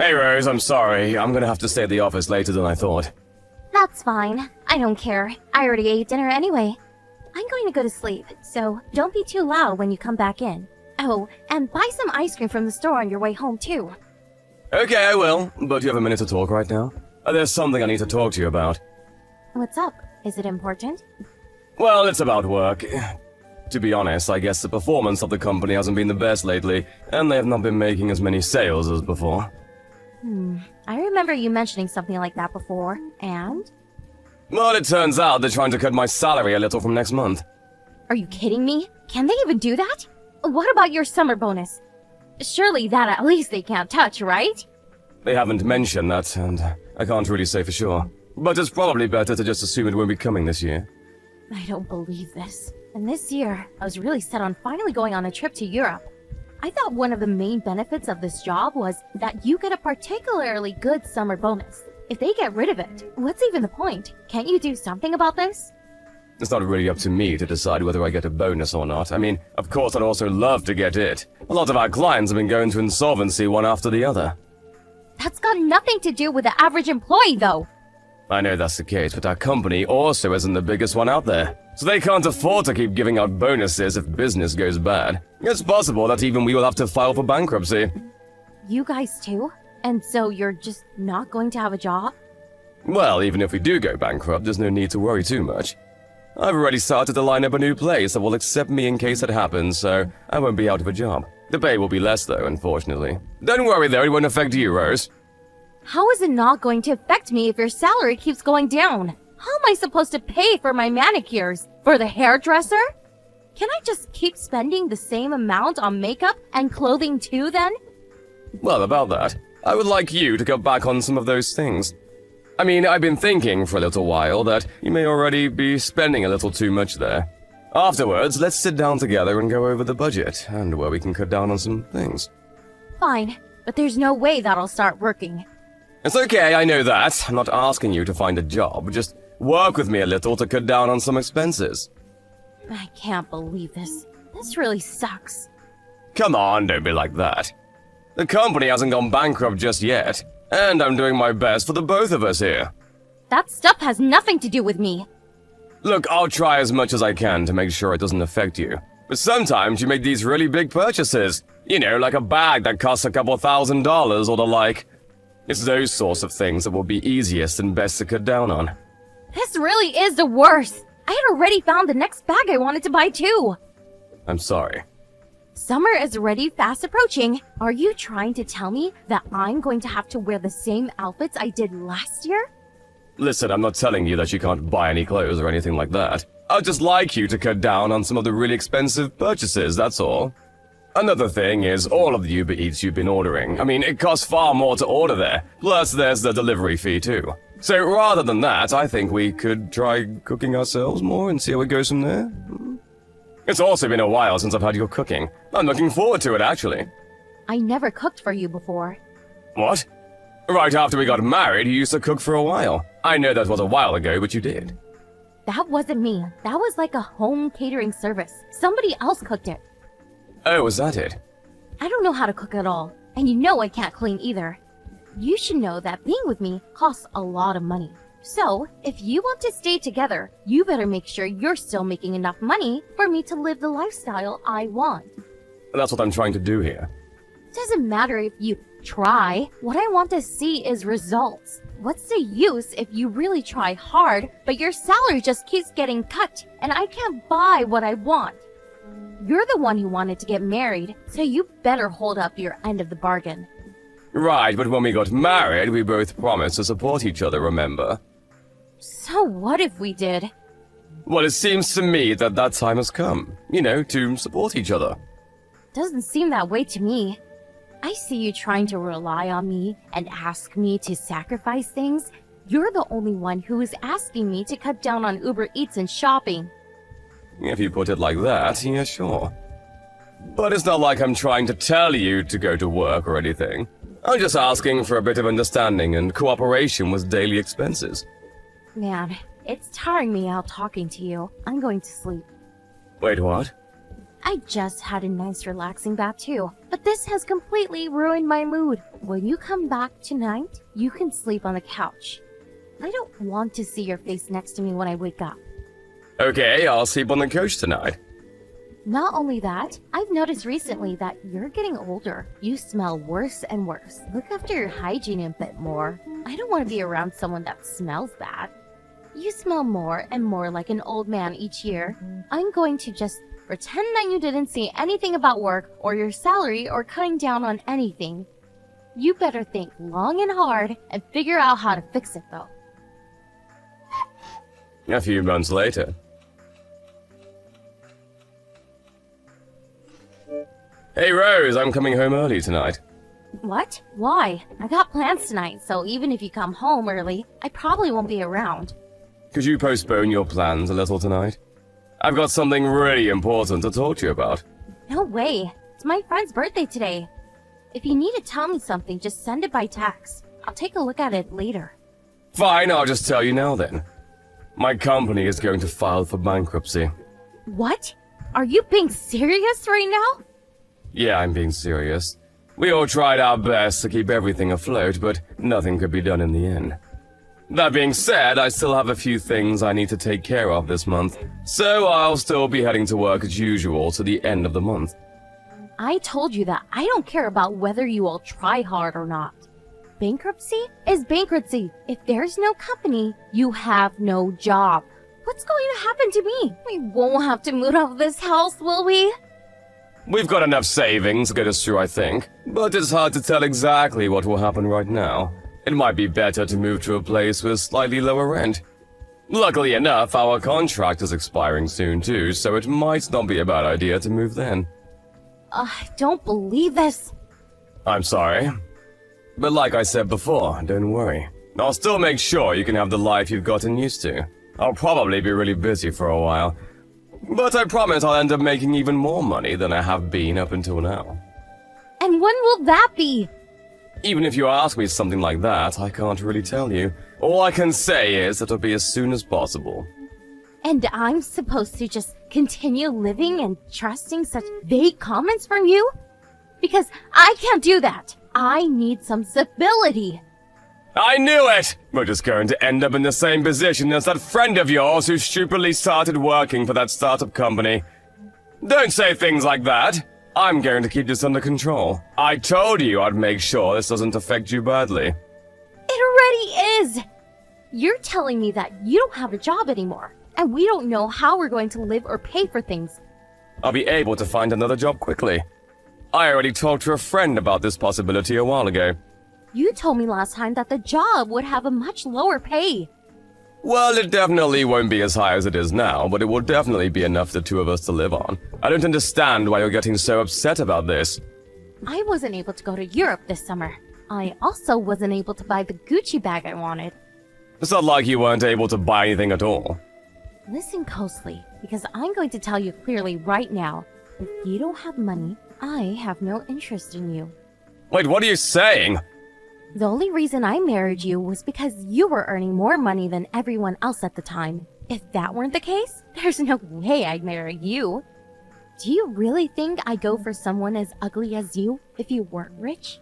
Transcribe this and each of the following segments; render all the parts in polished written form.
Hey Rose, I'm sorry. I'm gonna have to stay at the office later than I thought. That's fine. I don't care. I already ate dinner anyway. I'm going to go to sleep, so don't be too loud when you come back in. Oh, and buy some ice cream from the store on your way home, too. Okay, I will. But you have a minute to talk right now? There's something I need to talk to you about. What's up? Is it important? Well, it's about work. To be honest, I guess the performance of the company hasn't been the best lately, and they have not been making as many sales as before. I remember you mentioning something like that before, and? Well, it turns out they're trying to cut my salary a little from next month. Are you kidding me? Can they even do that? What about your summer bonus? Surely that at least they can't touch, right? They haven't mentioned that, and I can't really say for sure. But it's probably better to just assume it won't be coming this year. I don't believe this. And this year, I was really set on finally going on a trip to Europe. I thought one of the main benefits of this job was that you get a particularly good summer bonus. If they get rid of it, what's even the point? Can't you do something about this? It's not really up to me to decide whether I get a bonus or not. I mean, of course I'd also love to get it. A lot of our clients have been going to insolvency one after the other. That's got nothing to do with the average employee, though. I know that's the case, but our company also isn't the biggest one out there. So they can't afford to keep giving out bonuses if business goes bad. It's possible that even we will have to file for bankruptcy. You guys too? And so you're just not going to have a job? Well, even if we do go bankrupt, there's no need to worry too much. I've already started to line up a new place that will accept me in case it happens, so I won't be out of a job. The pay will be less though, unfortunately. Don't worry though, it won't affect you, Rose. How is it not going to affect me if your salary keeps going down? How am I supposed to pay for my manicures? For the hairdresser? Can I just keep spending the same amount on makeup and clothing too then? Well, about that, I would like you to cut back on some of those things. I mean, I've been thinking for a little while that you may already be spending a little too much there. Afterwards, let's sit down together and go over the budget, and where we can cut down on some things. Fine, but there's no way that'll start working. It's okay, I know that. I'm not asking you to find a job, just work with me a little to cut down on some expenses. I can't believe this. This really sucks. Come on, don't be like that. The company hasn't gone bankrupt just yet, and I'm doing my best for the both of us here. That stuff has nothing to do with me. Look, I'll try as much as I can to make sure it doesn't affect you. But sometimes you make these really big purchases. You know, like a bag that costs a couple $1,000s or the like. It's those sorts of things that will be easiest and best to cut down on. This really is the worst. I had already found the next bag I wanted to buy too. I'm sorry. Summer is already fast approaching. Are you trying to tell me that I'm going to have to wear the same outfits I did last year? Listen, I'm not telling you that you can't buy any clothes or anything like that. I'd just like you to cut down on some of the really expensive purchases, that's all. Another thing is all of the Uber Eats you've been ordering. I mean, it costs far more to order there. Plus, there's the delivery fee too. So rather than that, I think we could try cooking ourselves more and see how it goes from there. It's also been a while since I've had your cooking. I'm looking forward to it, actually. I never cooked for you before. What? Right after we got married, you used to cook for a while. I know that was a while ago, but you did. That wasn't me. That was like a home catering service. Somebody else cooked it. Oh, was that it? I don't know how to cook at all, and you know I can't clean either. You should know that being with me costs a lot of money. So, if you want to stay together, you better make sure you're still making enough money for me to live the lifestyle I want. That's what I'm trying to do here. Doesn't matter if you try. What I want to see is results. What's the use if you really try hard, but your salary just keeps getting cut, and I can't buy what I want? You're the one who wanted to get married, so you better hold up your end of the bargain. Right, but when we got married, we both promised to support each other, remember? So what if we did? Well, it seems to me that that time has come. You know, to support each other. Doesn't seem that way to me. I see you trying to rely on me and ask me to sacrifice things. You're the only one who is asking me to cut down on Uber Eats and shopping. If you put it like that, yeah, sure. But it's not like I'm trying to tell you to go to work or anything. I'm just asking for a bit of understanding and cooperation with daily expenses. Man, it's tiring me out talking to you. I'm going to sleep. Wait, what? I just had a nice relaxing bath too, but this has completely ruined my mood. When you come back tonight, you can sleep on the couch. I don't want to see your face next to me when I wake up. Okay, I'll sleep on the couch tonight. Not only that, I've noticed recently that you're getting older. You smell worse and worse. Look after your hygiene a bit more. I don't want to be around someone that smells bad. You smell more and more like an old man each year. I'm going to just pretend that you didn't say anything about work or your salary or cutting down on anything. You better think long and hard and figure out how to fix it though. A few months later. Hey Rose, I'm coming home early tonight. What? Why? I got plans tonight, so even if you come home early, I probably won't be around. Could you postpone your plans a little tonight? I've got something really important to talk to you about. No way. It's my friend's birthday today. If you need to tell me something, just send it by text. I'll take a look at it later. Fine, I'll just tell you now then. My company is going to file for bankruptcy. What? Are you being serious right now? Yeah, I'm being serious. We all tried our best to keep everything afloat, but nothing could be done in the end. That being said, I still have a few things I need to take care of this month, so I'll still be heading to work as usual to the end of the month. I told you that I don't care about whether you all try hard or not. Bankruptcy is bankruptcy. If there's no company, you have no job. What's going to happen to me? We won't have to move out of this house, will we? We've got enough savings to get us through, I think, but it's hard to tell exactly what will happen right now. It might be better to move to a place with slightly lower rent. Luckily enough, our contract is expiring soon too, so it might not be a bad idea to move then. I don't believe this. I'm sorry. But like I said before, don't worry. I'll still make sure you can have the life you've gotten used to. I'll probably be really busy for a while, but I promise I'll end up making even more money than I have been up until now. And when will that be? Even if you ask me something like that, I can't really tell you. All I can say is it'll be as soon as possible. And I'm supposed to just continue living and trusting such vague comments from you? Because I can't do that. I need some stability. I knew it! We're just going to end up in the same position as that friend of yours who stupidly started working for that startup company. Don't say things like that. I'm going to keep this under control. I told you I'd make sure this doesn't affect you badly. It already is! You're telling me that you don't have a job anymore, and we don't know how we're going to live or pay for things. I'll be able to find another job quickly. I already talked to a friend about this possibility a while ago. You told me last time that the job would have a much lower pay. Well, it definitely won't be as high as it is now, but it will definitely be enough for the two of us to live on. I don't understand why you're getting so upset about this. I wasn't able to go to Europe this summer. I also wasn't able to buy the Gucci bag I wanted. It's not like you weren't able to buy anything at all. Listen closely, because I'm going to tell you clearly right now. If you don't have money, I have no interest in you. Wait, what are you saying? The only reason I married you was because you were earning more money than everyone else at the time. If that weren't the case, there's no way I'd marry you. Do you really think I'd go for someone as ugly as you if you weren't rich?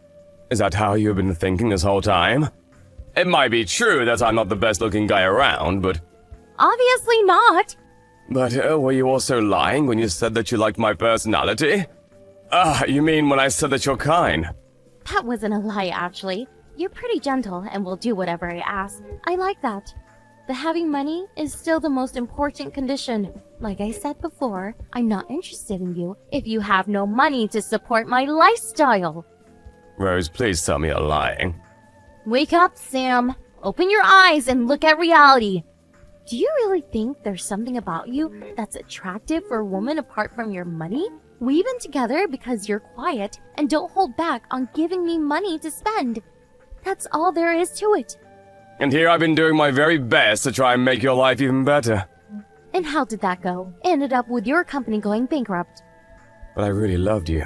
Is that how you've been thinking this whole time? It might be true that I'm not the best looking guy around, but... Obviously not. But were you also lying when you said that you liked my personality? You mean when I said that you're kind? That wasn't a lie, actually. You're pretty gentle and will do whatever I ask. I like that. The having money is still the most important condition. Like I said before, I'm not interested in you if you have no money to support my lifestyle. Rose, please tell me you're lying. Wake up, Sam. Open your eyes and look at reality. Do you really think there's something about you that's attractive for a woman apart from your money? We've been together because you're quiet and don't hold back on giving me money to spend. That's all there is to it. And here I've been doing my very best to try and make your life even better. And how did that go? Ended up with your company going bankrupt. But I really loved you.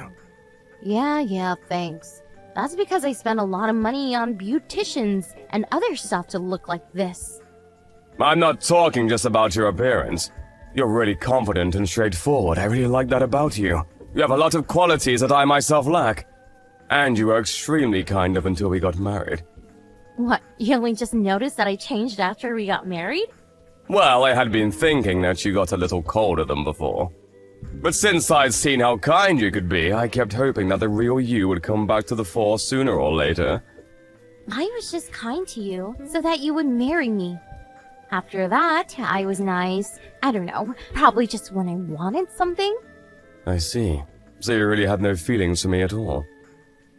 Yeah, thanks. That's because I spent a lot of money on beauticians and other stuff to look like this. I'm not talking just about your appearance. You're really confident and straightforward. I really like that about you. You have a lot of qualities that I myself lack. And you were extremely kind up until we got married. What, you only just noticed that I changed after we got married? Well, I had been thinking that you got a little colder than before. But since I'd seen how kind you could be, I kept hoping that the real you would come back to the fore sooner or later. I was just kind to you so that you would marry me. After that, I was nice. I don't know, probably just when I wanted something. I see. So you really had no feelings for me at all?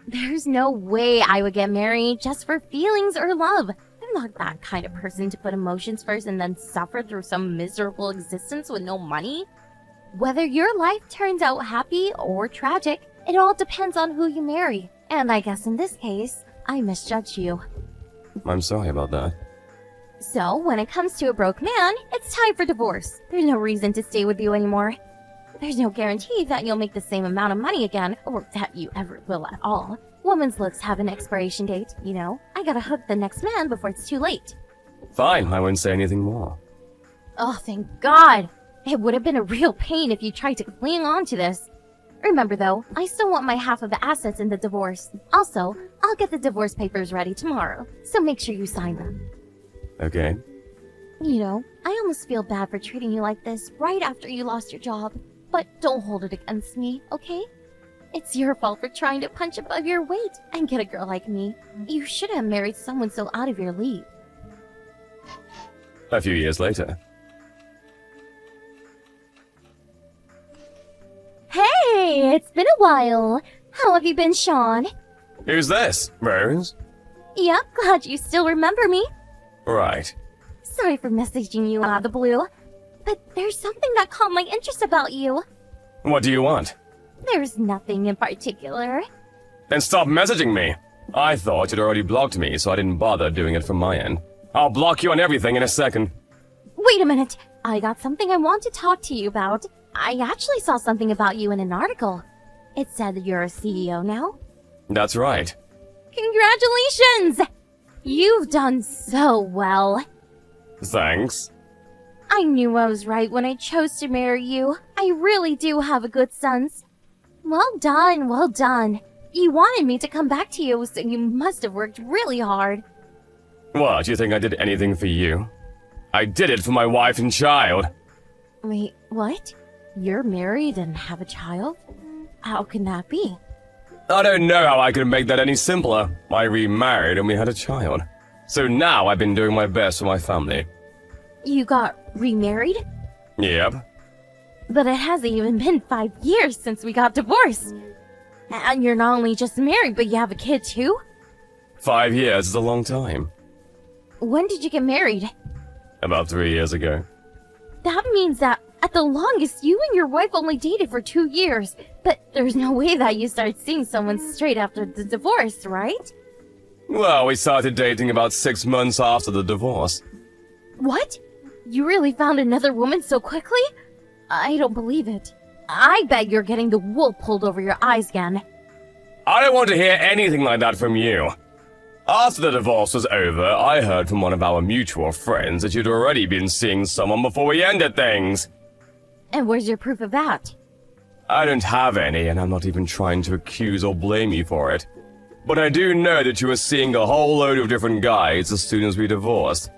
There's no way I would get married just for feelings or love. I'm not that kind of person to put emotions first and then suffer through some miserable existence with no money. Whether your life turns out happy or tragic, it all depends on who you marry. And I guess in this case, I misjudged you. I'm sorry about that. So, when it comes to a broke man, it's time for divorce. There's no reason to stay with you anymore. There's no guarantee that you'll make the same amount of money again, or that you ever will at all. Women's looks have an expiration date, you know. I gotta hook the next man before it's too late. Fine, I won't say anything more. Oh, thank God! It would have been a real pain if you tried to cling on to this. Remember though, I still want my half of the assets in the divorce. Also, I'll get the divorce papers ready tomorrow, so make sure you sign them. Okay. You know, I almost feel bad for treating you like this right after you lost your job. But don't hold it against me, okay? It's your fault for trying to punch above your weight and get a girl like me. You should have married someone so out of your league. A few years later. Hey, it's been a while. How have you been, Sean? Who's this? Rose? Yep, glad you still remember me. Right. Sorry for messaging you out of the blue, but there's something that caught my interest about you. What do you want? There's nothing in particular. Then stop messaging me. I thought you'd already blocked me, so I didn't bother doing it from my end. I'll block you on everything in a second. Wait a minute. I got something I want to talk to you about. I actually saw something about you in an article. It said that you're a CEO now. That's right. Congratulations! You've done so well. Thanks. I knew I was right when I chose to marry you. I really do have a good sense. Well done, well done. You wanted me to come back to you, so you must have worked really hard. What, you think I did anything for you? I did it for my wife and child. Wait, what? You're married and have a child? How can that be? I don't know how I could make that any simpler. I remarried and we had a child. So now I've been doing my best for my family. You got remarried? Yep. But it hasn't even been 5 years since we got divorced. And you're not only just married, but you have a kid too? 5 years is a long time. When did you get married? About 3 years ago. That means that at the longest, you and your wife only dated for 2 years. But there's no way that you started seeing someone straight after the divorce, right? Well, we started dating about 6 months after the divorce. What? You really found another woman so quickly? I don't believe it. I bet you're getting the wool pulled over your eyes again. I don't want to hear anything like that from you. After the divorce was over, I heard from one of our mutual friends that you'd already been seeing someone before we ended things. And where's your proof of that? I don't have any, and I'm not even trying to accuse or blame you for it. But I do know that you were seeing a whole load of different guys as soon as we divorced.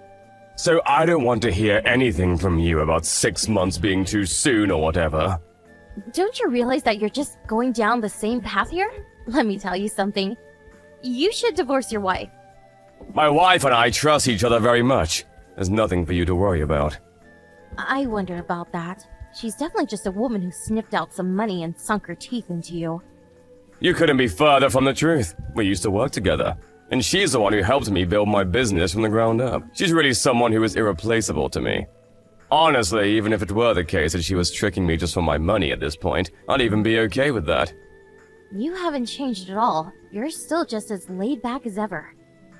So I don't want to hear anything from you about 6 months being too soon or whatever. Don't you realize that you're just going down the same path here? Let me tell you something. You should divorce your wife. My wife and I trust each other very much. There's nothing for you to worry about. I wonder about that. She's definitely just a woman who sniffed out some money and sunk her teeth into you. You couldn't be further from the truth. We used to work together. And she's the one who helped me build my business from the ground up. She's really someone who is irreplaceable to me. Honestly, even if it were the case that she was tricking me just for my money at this point, I'd even be okay with that. You haven't changed at all. You're still just as laid back as ever.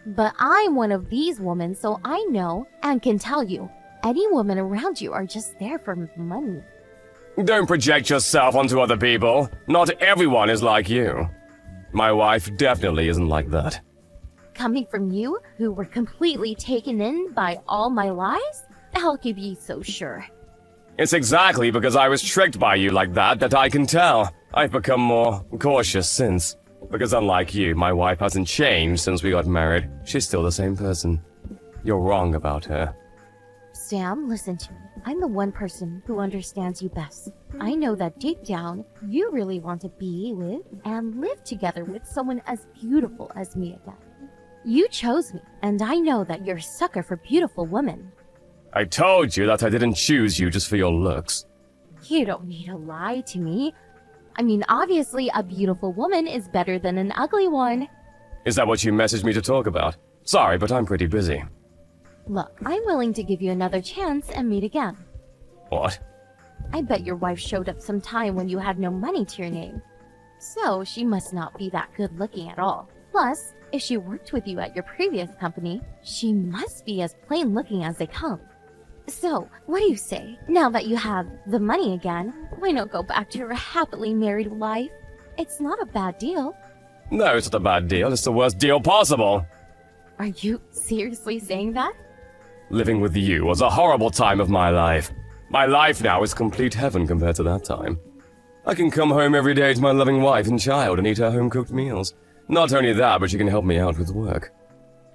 But I'm one of these women, so I know and can tell you, any women around you are just there for money. Don't project yourself onto other people. Not everyone is like you. My wife definitely isn't like that. Coming from you, who were completely taken in by all my lies? How could you be so sure? It's exactly because I was tricked by you like that I can tell. I've become more cautious since. Because unlike you, my wife hasn't changed since we got married. She's still the same person. You're wrong about her. Sam, listen to me. I'm the one person who understands you best. I know that deep down, you really want to be with and live together with someone as beautiful as me again. You chose me, and I know that you're a sucker for beautiful women. I told you that I didn't choose you just for your looks. You don't need to lie to me. I mean, obviously, a beautiful woman is better than an ugly one. Is that what you messaged me to talk about? Sorry, but I'm pretty busy. Look, I'm willing to give you another chance and meet again. What? I bet your wife showed up sometime when you had no money to your name. So she must not be that good looking at all. Plus, if she worked with you at your previous company, she must be as plain looking as they come. So, what do you say? Now that you have the money again, why not go back to your happily married life? It's not a bad deal. No, it's not a bad deal. It's the worst deal possible. Are you seriously saying that? Living with you was a horrible time of my life. My life now is complete heaven compared to that time. I can come home every day to my loving wife and child and eat her home-cooked meals. Not only that, but she can help me out with work.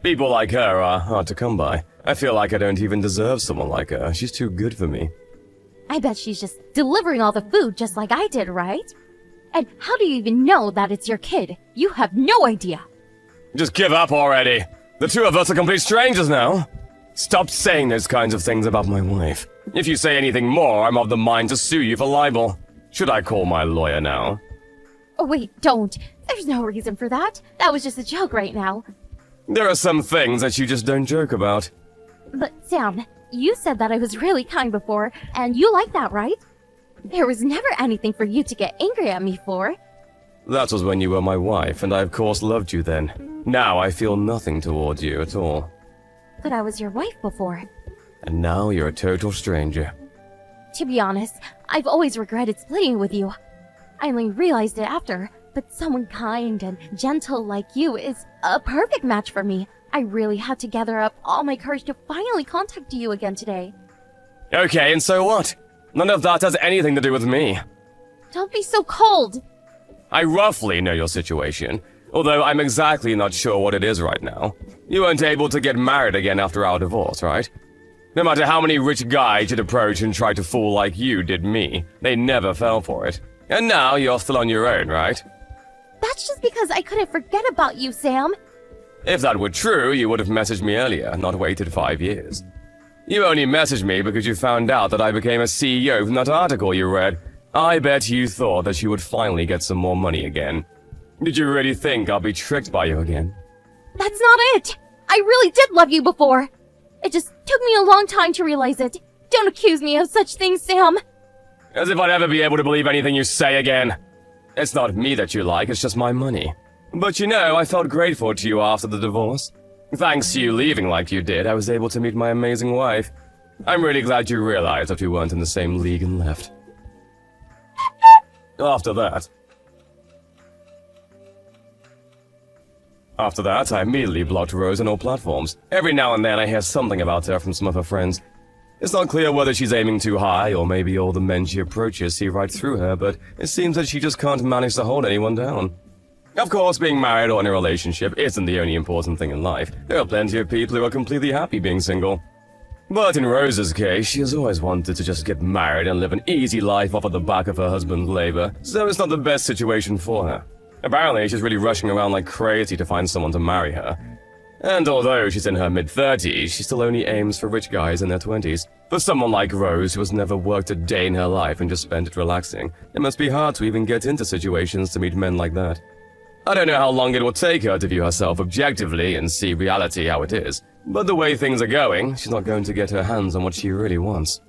People like her are hard to come by. I feel like I don't even deserve someone like her. She's too good for me. I bet she's just delivering all the food just like I did, right? And how do you even know that it's your kid? You have no idea. Just give up already. The two of us are complete strangers now. Stop saying those kinds of things about my wife. If you say anything more, I'm of the mind to sue you for libel. Should I call my lawyer now? Oh wait, don't. There's no reason for that. That was just a joke right now. There are some things that you just don't joke about. But Sam, you said that I was really kind before, and you like that, right? There was never anything for you to get angry at me for. That was when you were my wife, and I of course loved you then. Now I feel nothing towards you at all. But I was your wife before. And now you're a total stranger. To be honest, I've always regretted splitting with you. I only realized it after, but someone kind and gentle like you is a perfect match for me. I really had to gather up all my courage to finally contact you again today. Okay, and so what? None of that has anything to do with me. Don't be so cold! I roughly know your situation, although I'm exactly not sure what it is right now. You weren't able to get married again after our divorce, right? No matter how many rich guys you'd approach and try to fool like you did me, they never fell for it. And now you're still on your own, right? That's just because I couldn't forget about you, Sam. If that were true, you would have messaged me earlier, not waited 5 years. You only messaged me because you found out that I became a CEO from that article you read. I bet you thought that you would finally get some more money again. Did you really think I'll be tricked by you again? That's not it! I really did love you before! It just took me a long time to realize it. Don't accuse me of such things, Sam! As if I'd ever be able to believe anything you say again. It's not me that you like, it's just my money. But you know, I felt grateful to you after the divorce. Thanks to you leaving like you did, I was able to meet my amazing wife. I'm really glad you realized that we weren't in the same league and left. After that, I immediately blocked Rose on all platforms. Every now and then I hear something about her from some of her friends. It's not clear whether she's aiming too high, or maybe all the men she approaches see right through her, but it seems that she just can't manage to hold anyone down. Of course, being married or in a relationship isn't the only important thing in life. There are plenty of people who are completely happy being single. But in Rose's case, she has always wanted to just get married and live an easy life off of the back of her husband's labor, so it's not the best situation for her. Apparently, she's really rushing around like crazy to find someone to marry her. And although she's in her mid-30s, she still only aims for rich guys in their 20s. For someone like Rose, who has never worked a day in her life and just spent it relaxing, it must be hard to even get into situations to meet men like that. I don't know how long it will take her to view herself objectively and see reality how it is, but the way things are going, she's not going to get her hands on what she really wants.